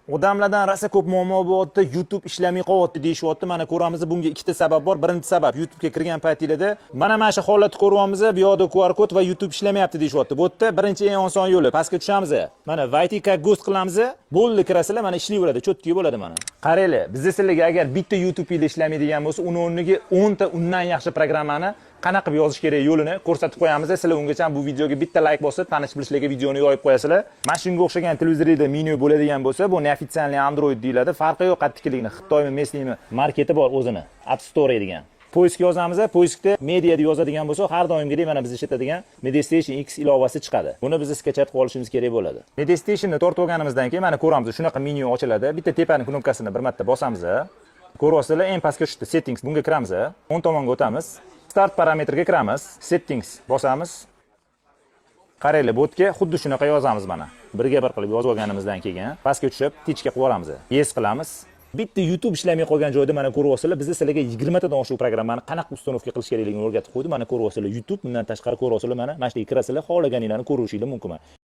Odamlardan rosa ko'p muammo bo'lyapti, YouTube ishlamay qolyapti deyishyapti. Mana ko'ramiz, bunga ikkita sabab bor. Birinchi sabab YouTube'ga kirgan paytingizda mana shu holatni ko'ryapmiz, bu yoqda QR kod va YouTube ishlamayapti deyishyapti. Bu yerda birinchi eng oson yo'li, pastga tushamiz. Mana Vayt как ghost qilamiz, bo'ldi kirasizlar, mana ishlayveradi, cho'tki bo'ladi mana. Qaranglar, bizda sizlarga agar bitta YouTube ile ishlamaydigan bo'lsa, uni o'rniga 10 ta undan yaxshi programmani qanaqa qilib yozish kerak yo'lini ko'rsatib qo'yamiz. Sizlar ungacha bu videoga bitta like bosib, tanish bilishlarga videoni yoyib qo'yasizlar. Mana shunga o'xshagan televizorda menyu bo'ladigan bo'lsa, bu neofitsialniy Android deyiladi. Farqi yo'q qattiqligini. Xitoymi, Mesnimi marketi bor o'zini. App Store degan. Poisk yozamiz, poiskda media deb yozadigan bo'lsa, har doimgidek mana biz ishlatadigan MediaStation X ilovasi chiqadi. Buni biz skachab olishimiz kerak bo'ladi. MediaStationni tortib olganimizdan keyin mana ko'ramiz, shunaqa menyu ochiladi. Bitta tepani knopkasini bir marta bosamiz. Ko'ryapsizlar, eng pastga tushdi Settings, bunga kiramiz. O'ng tomonga o'tamiz. Start parametriga kiramiz. Settings bosamiz. Qaranglar, botga xuddi shunaqa yozamiz mana. Birga bir qilib yozib olganimizdan keyin pastga tushib, tichga qo'yib olamiz. Yes qilamiz. Bitta YouTube ishlamay qolgan joyda mana ko'ryapsizlar, biz sizlarga 20 tadan oshiq programmani qanaqa uстановка qilish kerakligini o'rgatib qo'ydik. Mana ko'ryapsizlar, YouTube bundan tashqari ko'ryapsizlar, mana shu yerga kirasizlar, xohlaganinglarni ko'rishingiz mumkin.